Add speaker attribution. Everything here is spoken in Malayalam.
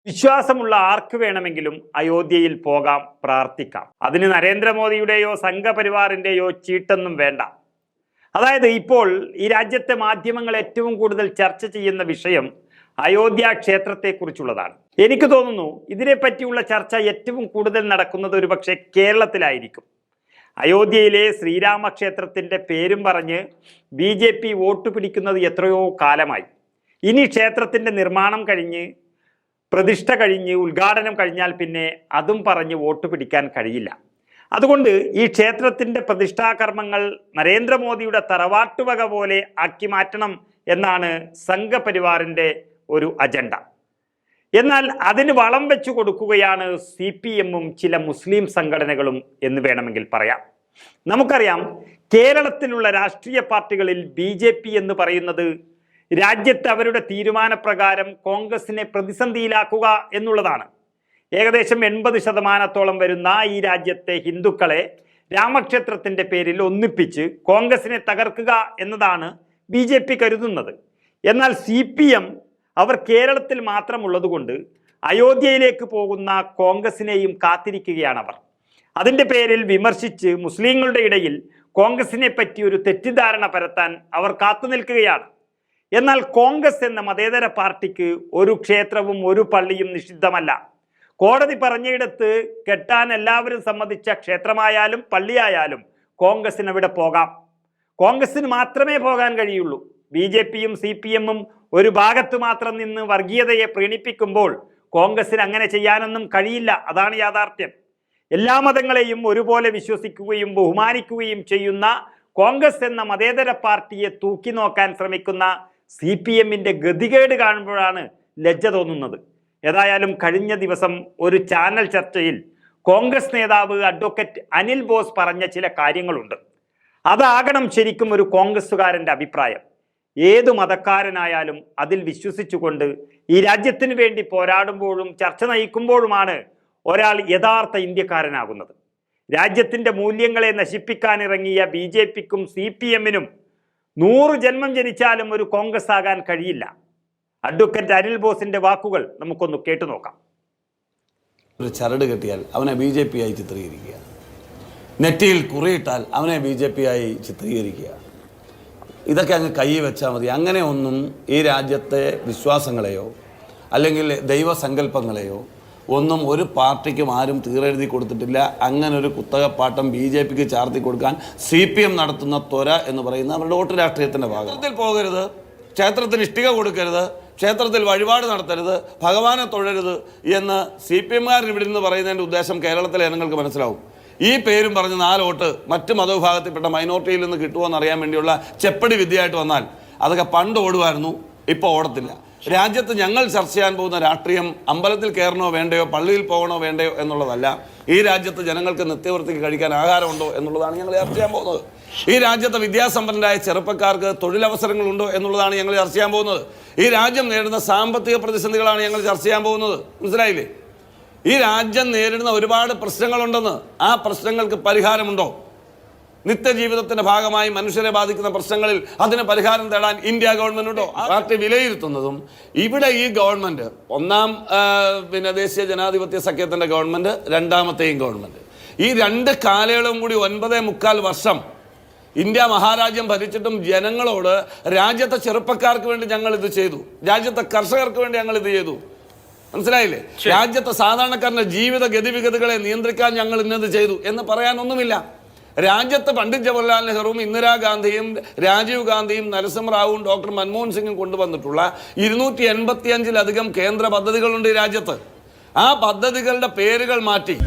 Speaker 1: വിശ്വാസമുള്ള ആർക്ക് വേണമെങ്കിലും അയോധ്യയിൽ പോകാം, പ്രാർത്ഥിക്കാം. അതിന് നരേന്ദ്രമോദിയുടെയോ സംഘപരിവാറിൻ്റെയോ ചീട്ടൊന്നും വേണ്ട. അതായത് ഇപ്പോൾ ഈ രാജ്യത്തെ മാധ്യമങ്ങൾ ഏറ്റവും കൂടുതൽ ചർച്ച ചെയ്യുന്ന വിഷയം അയോധ്യ ക്ഷേത്രത്തെക്കുറിച്ചുള്ളതാണ്. എനിക്ക് തോന്നുന്നു ഇതിനെപ്പറ്റിയുള്ള ചർച്ച ഏറ്റവും കൂടുതൽ നടക്കുന്നത് ഒരുപക്ഷെ കേരളത്തിലായിരിക്കും. അയോധ്യയിലെ ശ്രീരാമക്ഷേത്രത്തിൻ്റെ പേരും പറഞ്ഞ് BJP വോട്ട് പിടിക്കുന്നത് എത്രയോ കാലമായി. ഇനി ക്ഷേത്രത്തിൻ്റെ നിർമ്മാണം കഴിഞ്ഞ്, പ്രതിഷ്ഠ കഴിഞ്ഞ്, ഉദ്ഘാടനം കഴിഞ്ഞാൽ പിന്നെ അതും പറഞ്ഞ് വോട്ട് പിടിക്കാൻ കഴിയില്ല. അതുകൊണ്ട് ഈ ക്ഷേത്രത്തിൻ്റെ പ്രതിഷ്ഠാകർമ്മങ്ങൾ നരേന്ദ്രമോദിയുടെ തറവാട്ടുവക പോലെ ആക്കി മാറ്റണം എന്നാണ് സംഘപരിവാറിൻ്റെ ഒരു അജണ്ട. എന്നാൽ അതിന് വളം വെച്ചു കൊടുക്കുകയാണ് CPM-ഉം ചില മുസ്ലിം സംഘടനകളും എന്ന് വേണമെങ്കിൽ പറയാം. നമുക്കറിയാം, കേരളത്തിലുള്ള രാഷ്ട്രീയ പാർട്ടികളിൽ BJP എന്ന് പറയുന്നത് രാജ്യത്ത് അവരുടെ തീരുമാനപ്രകാരം കോൺഗ്രസിനെ പ്രതിസന്ധിയിലാക്കുക എന്നുള്ളതാണ്. ഏകദേശം 80% വരുന്ന ഈ രാജ്യത്തെ ഹിന്ദുക്കളെ രാമക്ഷേത്രത്തിൻ്റെ പേരിൽ ഒന്നിപ്പിച്ച് കോൺഗ്രസിനെ തകർക്കുക എന്നതാണ് BJP കരുതുന്നത്. എന്നാൽ CPM അവർ കേരളത്തിൽ മാത്രമുള്ളതുകൊണ്ട് അയോധ്യയിലേക്ക് പോകുന്ന കോൺഗ്രസിനെയും കാത്തിരിക്കുകയാണവർ. അതിൻ്റെ പേരിൽ വിമർശിച്ച് മുസ്ലിങ്ങളുടെ ഇടയിൽ കോൺഗ്രസിനെ പറ്റി ഒരു തെറ്റിദ്ധാരണ പരത്താൻ അവർ കാത്തു നിൽക്കുകയാണ്. എന്നാൽ കോൺഗ്രസ് എന്ന മതേതര പാർട്ടിക്ക് ഒരു ക്ഷേത്രവും ഒരു പള്ളിയും നിഷിദ്ധമല്ല. കോടതി പറഞ്ഞയിടത്ത് കെട്ടാൻ എല്ലാവരും സമ്മതിച്ച ക്ഷേത്രമായാലും പള്ളിയായാലും കോൺഗ്രസിന് അവിടെ പോകാം. കോൺഗ്രസിന് മാത്രമേ പോകാൻ കഴിയുള്ളൂ. BJP-യും CPM-ഉം ഒരു ഭാഗത്ത് മാത്രം നിന്ന് വർഗീയതയെ പ്രീണിപ്പിക്കുമ്പോൾ കോൺഗ്രസിന് അങ്ങനെ ചെയ്യാനൊന്നും കഴിയില്ല. അതാണ് യാഥാർത്ഥ്യം. എല്ലാ മതങ്ങളെയും ഒരുപോലെ വിശ്വസിക്കുകയും ബഹുമാനിക്കുകയും ചെയ്യുന്ന കോൺഗ്രസ് എന്ന മതേതര പാർട്ടിയെ തൂക്കി നോക്കാൻ ശ്രമിക്കുന്ന CPM-ന്റെ ഗതികേട് കാണുമ്പോഴാണ് ലജ്ജ തോന്നുന്നത്. ഏതായാലും കഴിഞ്ഞ ദിവസം ഒരു ചാനൽ ചർച്ചയിൽ കോൺഗ്രസ് നേതാവ് അഡ്വക്കേറ്റ് അനിൽ ബോസ് പറഞ്ഞ ചില കാര്യങ്ങളുണ്ട്. അതാകണം ശരിക്കും ഒരു കോൺഗ്രസ്സുകാരൻ്റെ അഭിപ്രായം. ഏതു മതക്കാരനായാലും അതിൽ വിശ്വസിച്ചുകൊണ്ട് ഈ രാജ്യത്തിന് വേണ്ടി പോരാടുമ്പോഴും ചർച്ച നയിക്കുമ്പോഴുമാണ് ഒരാൾ യഥാർത്ഥ ഇന്ത്യക്കാരനാകുന്നത്. രാജ്യത്തിൻ്റെ മൂല്യങ്ങളെ നശിപ്പിക്കാനിറങ്ങിയ BJP-ക്കും CPM-നും 100 ജന്മം ജനിച്ചാലും ഒരു കോൺഗ്രസ് ആകാൻ കഴിയില്ല. അഡ്വക്കേറ്റ് അനിൽ ബോസിന്റെ വാക്കുകൾ നമുക്കൊന്ന് കേട്ടു നോക്കാം.
Speaker 2: ഒരു ചരട് കെട്ടിയാൽ അവനെ BJP ആയി ചിത്രീകരിക്കുക, നെറ്റിയിൽ കുറിയിട്ടാൽ അവനെ BJP ആയി ചിത്രീകരിക്കുക, ഇതൊക്കെ അങ്ങ് കൈ വെച്ചാൽ മതി. അങ്ങനെ ഒന്നും ഈ രാജ്യത്തെ വിശ്വാസങ്ങളെയോ അല്ലെങ്കിൽ ദൈവസങ്കല്പങ്ങളെയോ ഒന്നും ഒരു പാർട്ടിക്കും ആരും തീരെഴുതി കൊടുത്തിട്ടില്ല. അങ്ങനെ ഒരു കുത്തകപ്പാട്ടം BJP-ക്ക് ചാർത്തി കൊടുക്കാൻ CPM നടത്തുന്ന ത്വര എന്ന് പറയുന്ന അവരുടെ വോട്ട് രാഷ്ട്രീയത്തിൻ്റെ ഭാഗത്തിൽ പോകരുത്, ക്ഷേത്രത്തിന് ഇഷ്ടിക കൊടുക്കരുത്, ക്ഷേത്രത്തിൽ വഴിപാട് നടത്തരുത്, ഭഗവാനെ തൊഴരുത് എന്ന് CPM-കാരൻ ഇവിടെ നിന്ന് പറയുന്നതിൻ്റെ ഉദ്ദേശം കേരളത്തിലെ ജനങ്ങൾക്ക് മനസ്സിലാവും. ഈ പേരും പറഞ്ഞ് 4 വോട്ട് മറ്റ് മതവിഭാഗത്തിൽപ്പെട്ട മൈനോറിറ്റിയിൽ നിന്ന് കിട്ടുമോ എന്നറിയാൻ വേണ്ടിയുള്ള ചെപ്പടി വിദ്യയായിട്ട് വന്നാൽ അതൊക്കെ പണ്ട് ഓടുമായിരുന്നു, ഇപ്പോൾ ഓടത്തില്ല. രാജ്യത്ത് ഞങ്ങൾ ചർച്ച ചെയ്യാൻ പോകുന്ന രാഷ്ട്രീയം അമ്പലത്തിൽ കയറണോ വേണ്ടയോ, പള്ളിയിൽ പോകണോ വേണ്ടയോ എന്നുള്ളതല്ല. ഈ രാജ്യത്ത് ജനങ്ങൾക്ക് നിത്യവൃത്തിക്ക് കഴിക്കാൻ ആഹാരമുണ്ടോ എന്നുള്ളതാണ് ഞങ്ങൾ ചർച്ച ചെയ്യാൻ പോകുന്നത്. ഈ രാജ്യത്തെ വിദ്യാസമ്പന്നരായ ചെറുപ്പക്കാർക്ക് തൊഴിലവസരങ്ങളുണ്ടോ എന്നുള്ളതാണ് ഞങ്ങൾ ചർച്ച ചെയ്യാൻ പോകുന്നത്. ഈ രാജ്യം നേരിടുന്ന സാമ്പത്തിക പ്രതിസന്ധികളാണ് ഞങ്ങൾ ചർച്ച ചെയ്യാൻ പോകുന്നത്. മനസ്സിലായില്ലേ? ഈ രാജ്യം നേരിടുന്ന ഒരുപാട് പ്രശ്നങ്ങളുണ്ടെന്ന്. ആ പ്രശ്നങ്ങൾക്ക് പരിഹാരമുണ്ടോ? നിത്യജീവിതത്തിന്റെ ഭാഗമായി മനുഷ്യരെ ബാധിക്കുന്ന പ്രശ്നങ്ങളിൽ അതിന് പരിഹാരം തേടാൻ ഇന്ത്യ ഗവൺമെന്റ് ഉണ്ടോ? പാർട്ടി വിലയിരുത്തുന്നതും ഇവിടെ ഈ ഗവൺമെന്റ് ഒന്നാം ദേശീയ ജനാധിപത്യ സഖ്യത്തിന്റെ ഗവൺമെന്റ്, രണ്ടാമത്തെയും ഗവൺമെന്റ്, ഈ 2 കാലയളവും കൂടി 9.25 വർഷം ഇന്ത്യ മഹാരാജ്യം ഭരിച്ചിട്ടും ജനങ്ങളോട് രാജ്യത്തെ ചെറുപ്പക്കാർക്ക് വേണ്ടി ഞങ്ങൾ ഇത് ചെയ്തു, രാജ്യത്തെ കർഷകർക്ക് വേണ്ടി ഞങ്ങൾ ഇത് ചെയ്തു, മനസ്സിലായില്ലേ? രാജ്യത്തെ സാധാരണക്കാരന്റെ ജീവിത ഗതിവിഗതികളെ നിയന്ത്രിക്കാൻ ഞങ്ങൾ ഇന്നത് ചെയ്തു എന്ന് പറയാനൊന്നുമില്ല. രാജ്യത്ത് പണ്ഡിറ്റ് ജവഹർലാൽ നെഹ്റുവും ഇന്ദിരാഗാന്ധിയും രാജീവ് ഗാന്ധിയും നരസിംഹറാവുവും ഡോക്ടർ മൻമോഹൻ സിംഗും കൊണ്ടുവന്നിട്ടുള്ള 285-ലധികം കേന്ദ്ര പദ്ധതികളുണ്ട് ഈ രാജ്യത്ത്. ആ പദ്ധതികളുടെ പേരുകൾ മാറ്റി